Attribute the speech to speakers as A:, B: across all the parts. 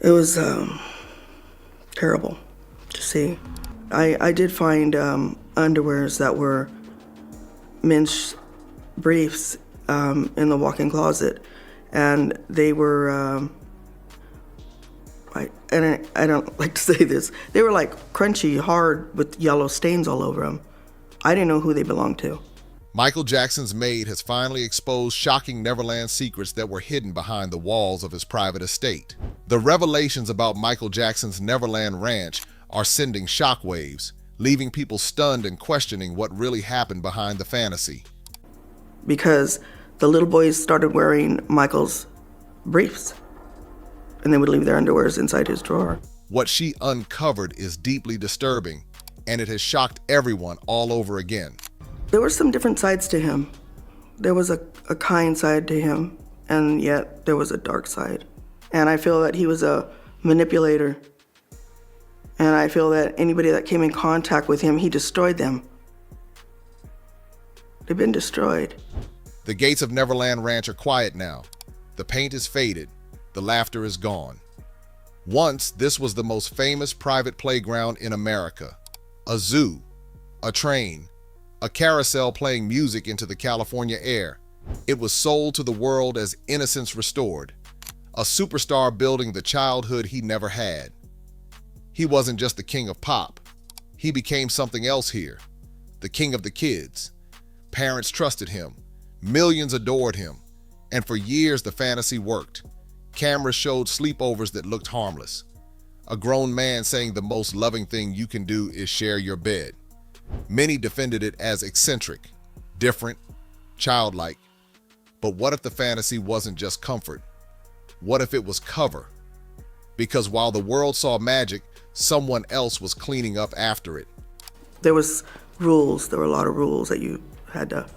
A: It was terrible to see. I did find underwears that were men's briefs in the walk-in closet, and they were, I don't like to say this, they were like crunchy, hard, with yellow stains all over them. I didn't know who they belonged to.
B: Michael Jackson's Maid has finally exposed shocking Neverland secrets that were hidden behind the walls of his private estate. The revelations about Michael Jackson's Neverland Ranch are sending shockwaves, leaving people stunned and questioning what really happened behind the fantasy.
A: Because the little boys started wearing Michael's briefs, and they would leave their underwears inside his drawer.
B: What she uncovered is deeply disturbing, and it has shocked everyone all over again.
A: There were some different sides to him. There was a kind side to him, and yet there was a dark side. And I feel that he was a manipulator. And I feel that anybody that came in contact with him, he destroyed them. They've been destroyed.
B: The gates of Neverland Ranch are quiet now. The paint is faded. The laughter is gone. Once, this was the most famous private playground in America. A zoo, a train, a carousel playing music into the California air. It was sold to the world as innocence restored. A superstar building the childhood he never had. He wasn't just the king of pop. He became something else here. The king of the kids. Parents trusted him. Millions adored him. And for years the fantasy worked. Cameras showed sleepovers that looked harmless. A grown man saying the most loving thing you can do is share your bed. Many defended it as eccentric, different, childlike. But what if the fantasy wasn't just comfort? What if it was cover? Because while the world saw magic, someone else was cleaning up after it.
A: There was rules. There were a lot of rules that you had to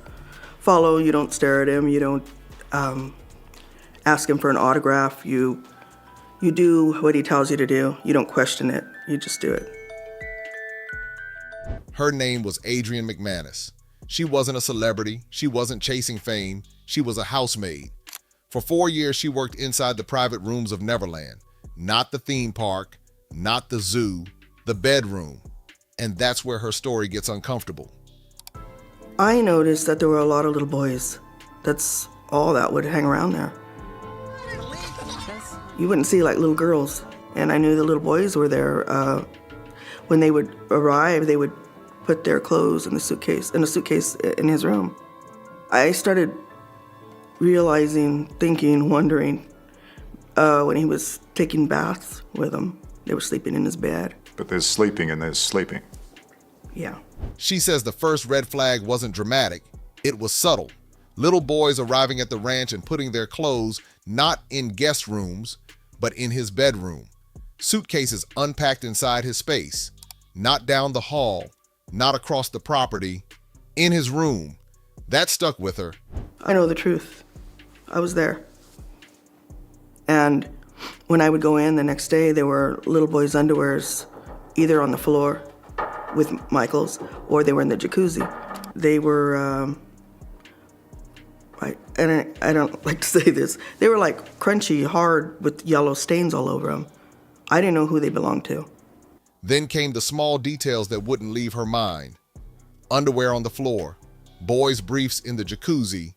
A: follow. You don't stare at him. You don't ask him for an autograph. You do what he tells you to do. You don't question it. You just do it.
B: Her name was Adrienne McManus. She wasn't a celebrity. She wasn't chasing fame. She was a housemaid. For 4 years, she worked inside the private rooms of Neverland. Not the theme park, not the zoo, the bedroom. And that's where her story gets uncomfortable.
A: I noticed that there were a lot of little boys. That's all that would hang around there. You wouldn't see like little girls. And I knew the little boys were there. When they would arrive, they would put their clothes in a suitcase in his room. I started realizing, thinking, wondering, when he was taking baths with them, they were sleeping in his bed.
C: But there's sleeping and there's sleeping.
A: Yeah.
B: She says the first red flag wasn't dramatic, it was subtle. Little boys arriving at the ranch and putting their clothes not in guest rooms, but in his bedroom. Suitcases unpacked inside his space, not down the hall, not across the property, in his room. That stuck with her.
A: I know the truth. I was there. And when I would go in the next day, there were little boys' underwears either on the floor with Michael's or they were in the jacuzzi. They were, I don't like to say this, they were like crunchy, hard, with yellow stains all over them. I didn't know who they belonged to.
B: Then came the small details that wouldn't leave her mind. Underwear on the floor, boys' briefs in the jacuzzi,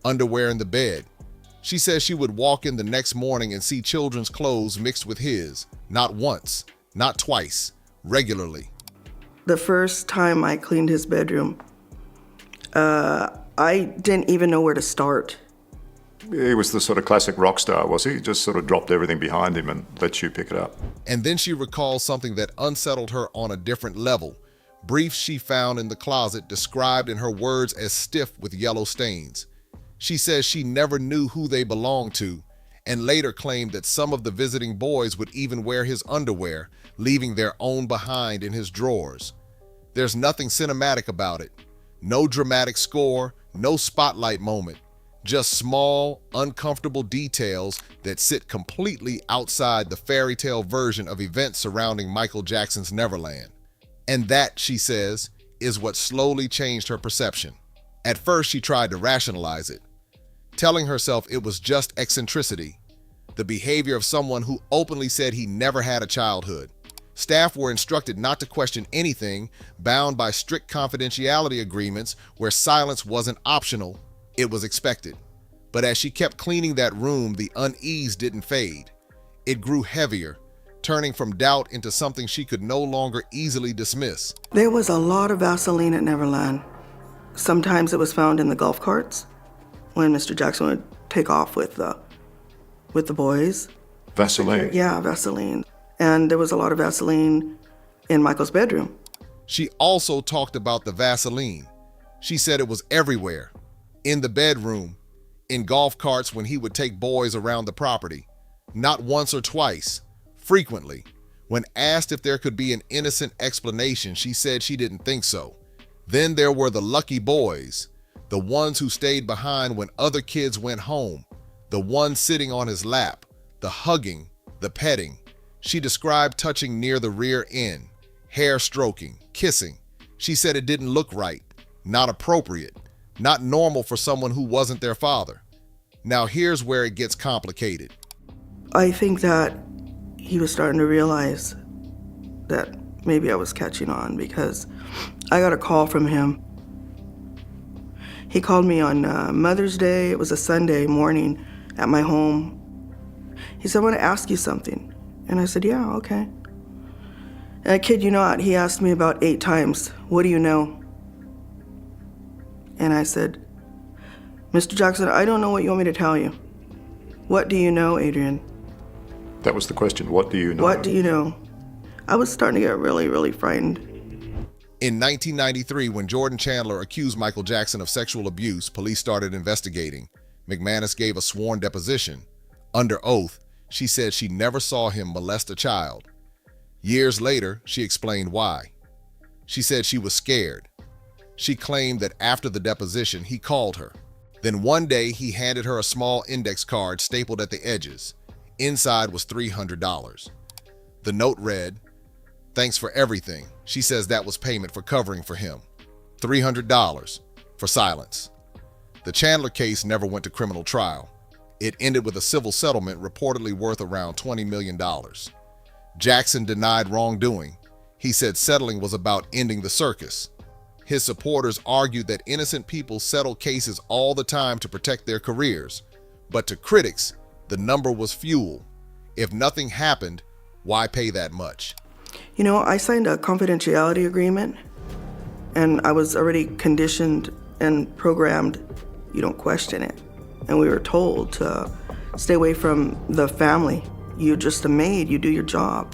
B: underwear in the bed. She says she would walk in the next morning and see children's clothes mixed with his, not once, not twice, regularly.
A: The first time I cleaned his bedroom, I didn't even know where to start.
C: He was the sort of classic rock star, was he? He just sort of dropped everything behind him and let you pick it up.
B: And then she recalls something that unsettled her on a different level. Briefs she found in the closet described in her words as stiff with yellow stains. She says she never knew who they belonged to, and later claimed that some of the visiting boys would even wear his underwear, leaving their own behind in his drawers. There's nothing cinematic about it. No dramatic score, no spotlight moment. Just small, uncomfortable details that sit completely outside the fairy tale version of events surrounding Michael Jackson's Neverland. And that, she says, is what slowly changed her perception. At first, she tried to rationalize it, telling herself it was just eccentricity. the behavior of someone who openly said he never had a childhood. Staff were instructed not to question anything, bound by strict confidentiality agreements where silence wasn't optional, it was expected. But as she kept cleaning that room, the unease didn't fade. It grew heavier, turning from doubt into something she could no longer easily dismiss.
A: There was a lot of Vaseline at Neverland. Sometimes it was found in the golf carts when Mr. Jackson would take off with the boys.
C: Vaseline?
A: Yeah, Vaseline. And there was a lot of Vaseline in Michael's bedroom.
B: She also talked about the Vaseline. She said it was everywhere, in the bedroom, in golf carts when he would take boys around the property. Not once or twice, frequently. When asked if there could be an innocent explanation, she said she didn't think so. Then there were the lucky boys, the ones who stayed behind when other kids went home, the ones sitting on his lap, the hugging, the petting. She described touching near the rear end, hair stroking, kissing. She said it didn't look right, not appropriate, not normal for someone who wasn't their father. Now here's where it gets complicated.
A: I think that he was starting to realize that maybe I was catching on, because I got a call from him. He called me on Mother's Day. It was a Sunday morning at my home. He said, "I want to ask you something." And I said, "Yeah, okay." And I kid you not, he asked me about 8 times, "What do you know?" And I said, "Mr. Jackson, I don't know what you want me to tell you." "What do you know, Adrian?"
C: That was the question. What do you know?
A: What do you know? I was starting to get really, really frightened.
B: In 1993, when Jordan Chandler accused Michael Jackson of sexual abuse, police started investigating. McManus gave a sworn deposition. Under oath, she said she never saw him molest a child. Years later, she explained why. She said she was scared. She claimed that after the deposition, he called her. Then one day, he handed her a small index card stapled at the edges. Inside was $300. The note read, "Thanks for everything." She says that was payment for covering for him. $300 for silence. The Chandler case never went to criminal trial. It ended with a civil settlement reportedly worth around $20 million. Jackson denied wrongdoing. He said settling was about ending the circus. His supporters argued that innocent people settle cases all the time to protect their careers. But to critics, the number was fuel. If nothing happened, why pay that much?
A: You know, I signed a confidentiality agreement, and I was already conditioned and programmed, you don't question it. And we were told to stay away from the family. You're just a maid, you do your job.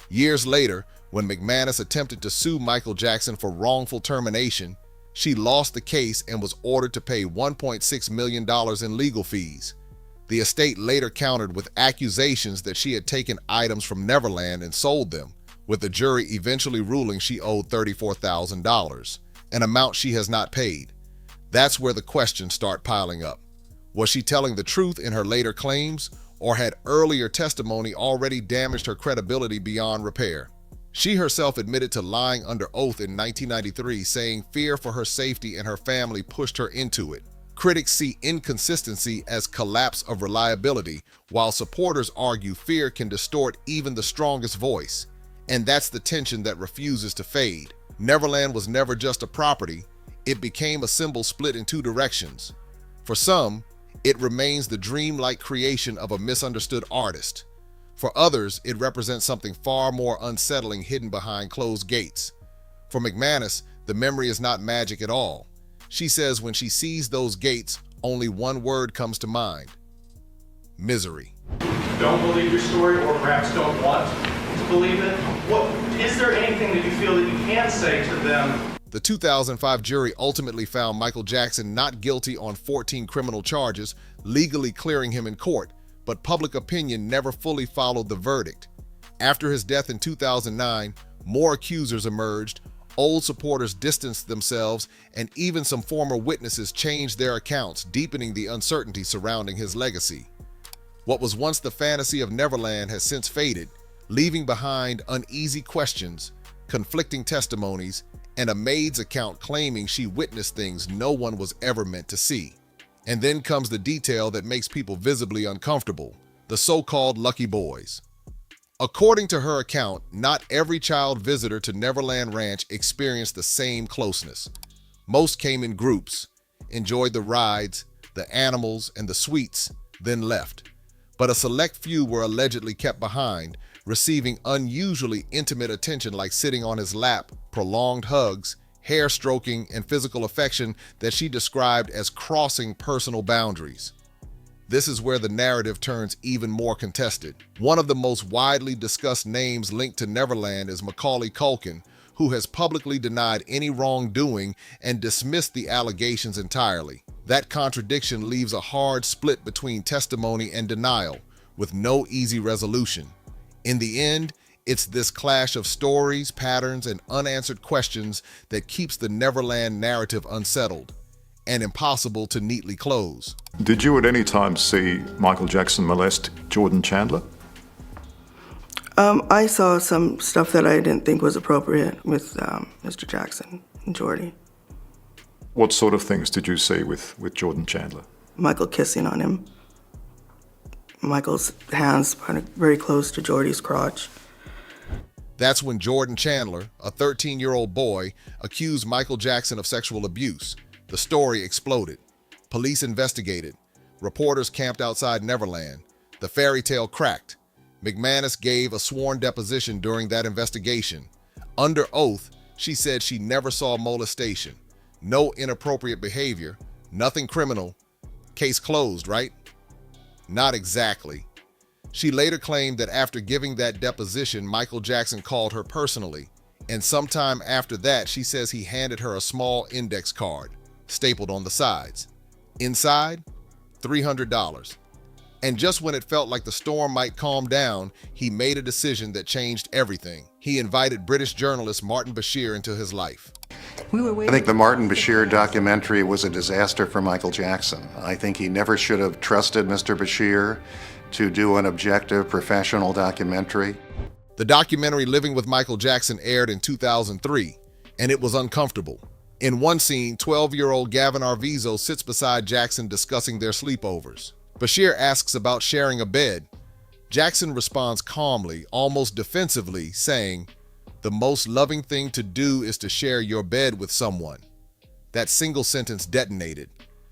B: Years later, when McManus attempted to sue Michael Jackson for wrongful termination, she lost the case and was ordered to pay $1.6 million in legal fees. The estate later countered with accusations that she had taken items from Neverland and sold them, with the jury eventually ruling she owed $34,000, an amount she has not paid. That's where the questions start piling up. Was she telling the truth in her later claims, or had earlier testimony already damaged her credibility beyond repair? She herself admitted to lying under oath in 1993, saying fear for her safety and her family pushed her into it. Critics see inconsistency as collapse of reliability, while supporters argue fear can distort even the strongest voice. And that's the tension that refuses to fade. Neverland was never just a property. It became a symbol split in 2 directions. For some, it remains the dreamlike creation of a misunderstood artist. For others, it represents something far more unsettling hidden behind closed gates. For McManus, the memory is not magic at all. She says when she sees those gates, only one word comes to mind: misery.
D: Don't believe your story, or perhaps don't want to believe it? Is there anything that you feel that you can say to them?
B: The 2005 jury ultimately found Michael Jackson not guilty on 14 criminal charges, legally clearing him in court, but public opinion never fully followed the verdict. After his death in 2009, more accusers emerged, old supporters distanced themselves, and even some former witnesses changed their accounts, deepening the uncertainty surrounding his legacy. What was once the fantasy of Neverland has since faded, leaving behind uneasy questions, conflicting testimonies, and a maid's account claiming she witnessed things no one was ever meant to see. And then comes the detail that makes people visibly uncomfortable: the so-called lucky boys. According to her account, not every child visitor to Neverland Ranch experienced the same closeness. Most came in groups, enjoyed the rides, the animals, and the sweets, then left. But a select few were allegedly kept behind, receiving unusually intimate attention like sitting on his lap, prolonged hugs, hair stroking, and physical affection that she described as crossing personal boundaries. This is where the narrative turns even more contested. One of the most widely discussed names linked to Neverland is Macaulay Culkin, who has publicly denied any wrongdoing and dismissed the allegations entirely. That contradiction leaves a hard split between testimony and denial, with no easy resolution. In the end, it's this clash of stories, patterns, and unanswered questions that keeps the Neverland narrative unsettled and impossible to neatly close.
C: Did you at any time see Michael Jackson molest Jordan Chandler?
A: I saw some stuff that I didn't think was appropriate with Mr. Jackson and Jordy.
C: What sort of things did you see with Jordan Chandler?
A: Michael kissing on him. Michael's hands kind of very close to Jordy's crotch.
B: That's when Jordan Chandler, a 13-year-old boy, accused Michael Jackson of sexual abuse. The story exploded. Police investigated. Reporters camped outside Neverland. The fairy tale cracked. McManus gave a sworn deposition during that investigation. Under oath, she said she never saw molestation, no inappropriate behavior, nothing criminal. Case closed, right? Not exactly. She later claimed that after giving that deposition, Michael Jackson called her personally, and sometime after that, she says he handed her a small index card, stapled on the sides. Inside, $300. And just when it felt like the storm might calm down, he made a decision that changed everything. He invited British journalist Martin Bashir into his life.
E: I think the Martin Bashir documentary was a disaster for Michael Jackson. I think he never should have trusted Mr. Bashir to do an objective, professional documentary.
B: The documentary Living with Michael Jackson aired in 2003, and it was uncomfortable. In one scene, 12-year-old Gavin Arvizo sits beside Jackson discussing their sleepovers. Bashir asks about sharing a bed. Jackson responds calmly, almost defensively, saying, "The most loving thing to do is to share your bed with someone." That single sentence detonated.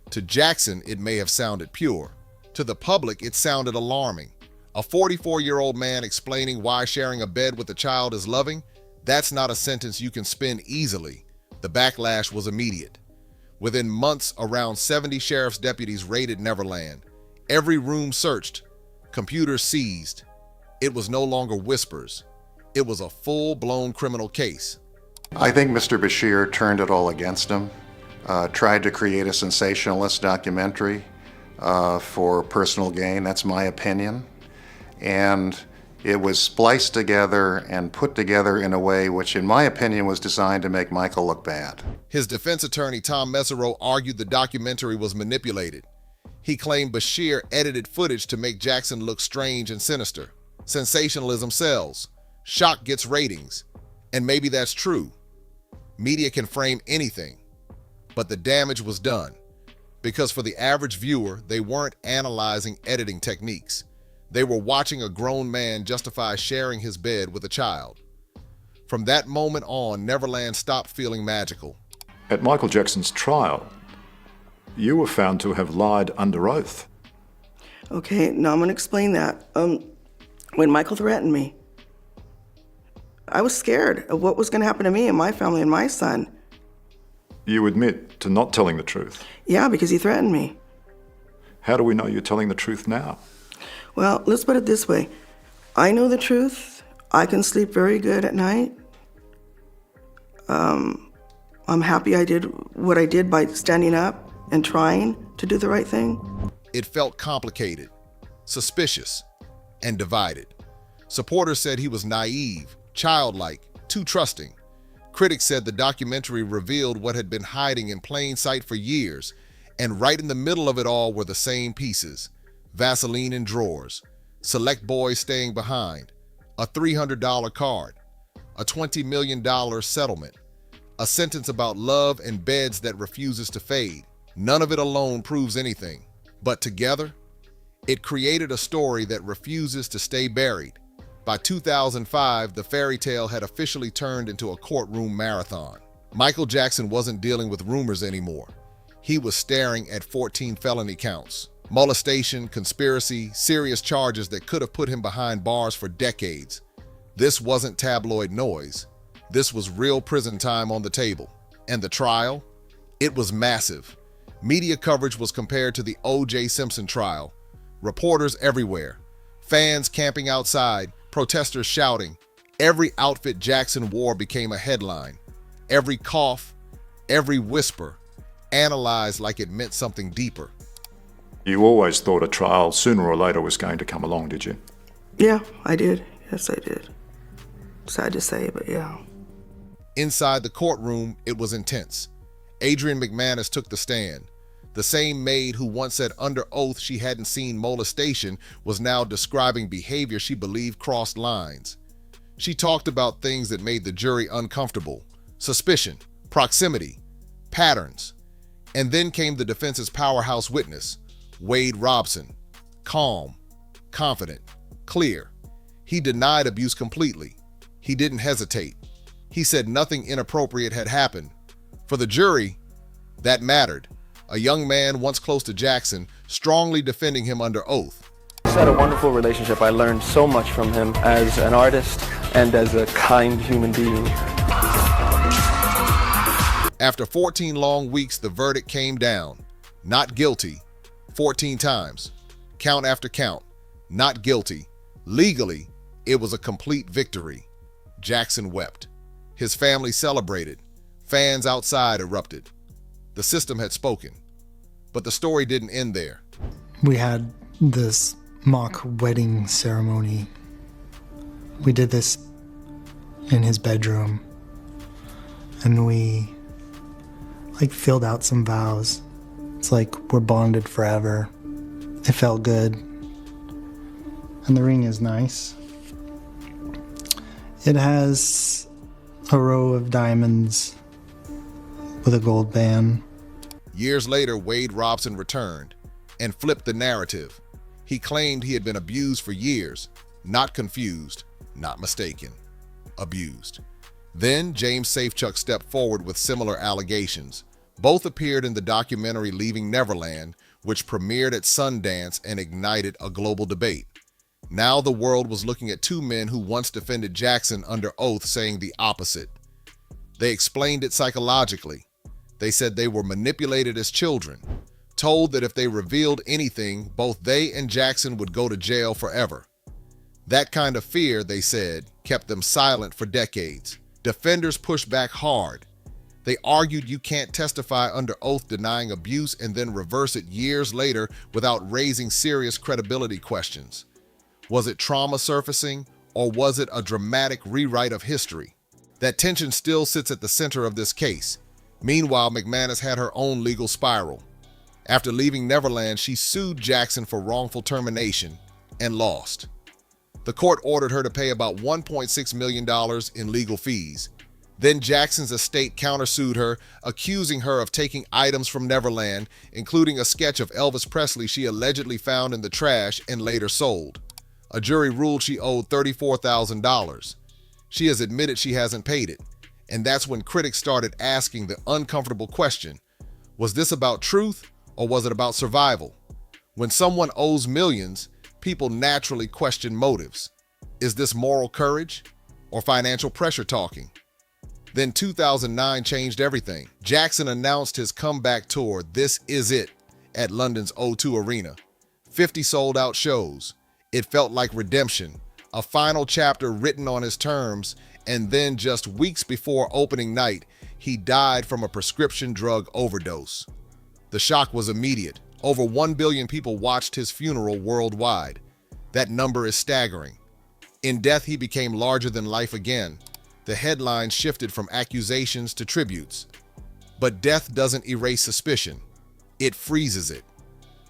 B: To Jackson, it may have sounded pure. To the public, it sounded alarming. A 44-year-old man explaining why sharing a bed with a child is loving? That's not a sentence you can spin easily. The backlash was immediate. Within months, around 70 sheriff's deputies raided Neverland. Every room searched, computers seized. It was no longer whispers. It was a full-blown criminal case.
E: I think Mr. Bashir turned it all against him, tried to create a sensationalist documentary for personal gain. That's my opinion. And it was spliced together and put together in a way which, in my opinion, was designed to make Michael look bad.
B: His defense attorney, Tom Mesereau, argued the documentary was manipulated. He claimed Bashir edited footage to make Jackson look strange and sinister. Sensationalism sells. Shock gets ratings. And maybe that's true. Media can frame anything. But the damage was done. Because for the average viewer, they weren't analyzing editing techniques. They were watching a grown man justify sharing his bed with a child. From that moment on, Neverland stopped feeling magical.
C: At Michael Jackson's trial, you were found to have lied under oath.
A: Okay, now I'm gonna explain that. When Michael threatened me, I was scared of what was gonna happen to me and my family and my son.
C: You admit to not telling the truth.
A: Yeah, because he threatened me.
C: How do we know you're telling the truth now?
A: Well, let's put it this way. I know the truth. I can sleep very good at night. I'm happy I did what I did by standing up and trying to do the right thing.
B: It felt complicated, suspicious, and divided. Supporters said he was naive, childlike, too trusting. Critics said the documentary revealed what had been hiding in plain sight for years, and right in the middle of it all were the same pieces: Vaseline in drawers, select boys staying behind, a $300 card, a $20 million settlement, a sentence about love and beds that refuses to fade. None of it alone proves anything, but together, It created a story that refuses to stay buried. By 2005, the fairy tale had officially turned into a courtroom marathon. Michael Jackson wasn't dealing with rumors anymore. He was staring at 14 felony counts. Molestation, conspiracy, serious charges that could have put him behind bars for decades. This wasn't tabloid noise. This was real prison time on the table. And the trial? It was massive. Media coverage was compared to the O.J. Simpson trial. Reporters everywhere. Fans camping outside, protesters shouting. Every outfit Jackson wore became a headline. Every cough, every whisper, analyzed like it meant something deeper.
C: You always thought a trial sooner or later was going to come along, did you?
A: Yeah, I did. Yes, I did. Sad to say, but yeah.
B: Inside the courtroom, it was intense. Adrienne McManus took the stand. The same maid who once said under oath she hadn't seen molestation was now describing behavior she believed crossed lines. She talked about things that made the jury uncomfortable: suspicion, proximity, patterns. And then came the defense's powerhouse witness, Wade Robson. Calm, confident, clear. He denied abuse completely. He didn't hesitate. He said nothing inappropriate had happened. For the jury, that mattered. A young man once close to Jackson, strongly defending him under oath.
F: We had a wonderful relationship. I learned so much from him as an artist and as a kind human being.
B: After 14 long weeks, the verdict came down. Not guilty. 14 times. Count after count. Not guilty. Legally, it was a complete victory. Jackson wept. His family celebrated. Fans outside erupted. The system had spoken. But the story didn't end there.
G: We had this mock wedding ceremony. We did this in his bedroom. And we filled out some vows. It's like we're bonded forever. It felt good. And the ring is nice. It has a row of diamonds with a gold band.
B: Years later, Wade Robson returned and flipped the narrative. He claimed he had been abused for years, not confused, not mistaken, abused. Then James Safechuck stepped forward with similar allegations. Both appeared in the documentary Leaving Neverland, which premiered at Sundance and ignited a global debate. Now the world was looking at two men who once defended Jackson under oath, saying the opposite. They explained it psychologically. They said they were manipulated as children, told that if they revealed anything, both they and Jackson would go to jail forever. That kind of fear, they said, kept them silent for decades. Defenders pushed back hard. They argued you can't testify under oath denying abuse and then reverse it years later without raising serious credibility questions. Was it trauma surfacing, or was it a dramatic rewrite of history? That tension still sits at the center of this case. Meanwhile, McManus had her own legal spiral. After leaving Neverland, she sued Jackson for wrongful termination and lost. The court ordered her to pay about $1.6 million in legal fees. Then Jackson's estate countersued her, accusing her of taking items from Neverland, including a sketch of Elvis Presley she allegedly found in the trash and later sold. A jury ruled she owed $34,000. She has admitted she hasn't paid it. And that's when critics started asking the uncomfortable question: was this about truth or was it about survival? When someone owes millions, people naturally question motives. Is this moral courage or financial pressure talking? Then 2009 changed everything. Jackson announced his comeback tour, This Is It, at London's O2 Arena. 50 sold-out shows. It felt like redemption, a final chapter written on his terms, and then just weeks before opening night, he died from a prescription drug overdose. The shock was immediate. Over 1 billion people watched his funeral worldwide. That number is staggering. In death, he became larger than life again. The headlines shifted from accusations to tributes. But death doesn't erase suspicion. It freezes it.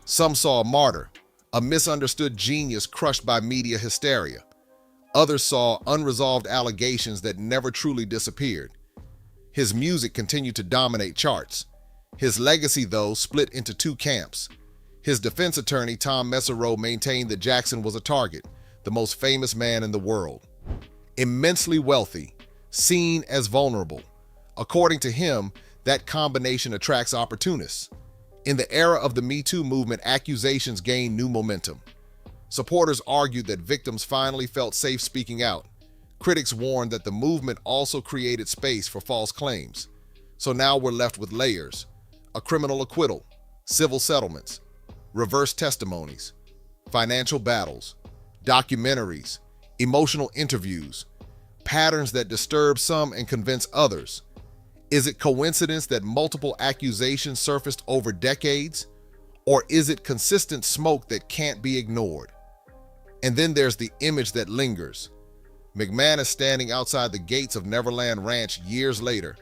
B: Some saw a martyr, a misunderstood genius crushed by media hysteria. Others saw unresolved allegations that never truly disappeared. His music continued to dominate charts. His legacy, though, split into two camps. His defense attorney, Tom Messerow, maintained that Jackson was a target, the most famous man in the world. Immensely wealthy, seen as vulnerable. According to him, that combination attracts opportunists. In the era of the Me Too movement, accusations gained new momentum. Supporters argued that victims finally felt safe speaking out. Critics warned that the movement also created space for false claims. So now we're left with layers: a criminal acquittal, civil settlements, reverse testimonies, financial battles, documentaries, emotional interviews, patterns that disturb some and convince others. Is it coincidence that multiple accusations surfaced over decades? Or is it consistent smoke that can't be ignored? And then there's the image that lingers. McMahon is standing outside the gates of Neverland Ranch years later,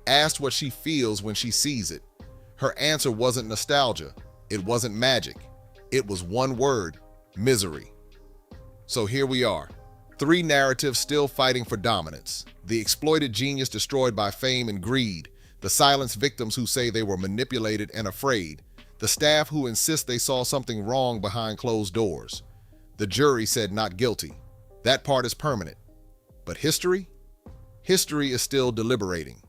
B: asked what she feels when she sees it. Her answer wasn't nostalgia. It wasn't magic. It was one word: misery. So here we are. 3 narratives still fighting for dominance. The exploited genius destroyed by fame and greed. The silenced victims who say they were manipulated and afraid. The staff who insist they saw something wrong behind closed doors. The jury said not guilty. That part is permanent. But history? History is still deliberating.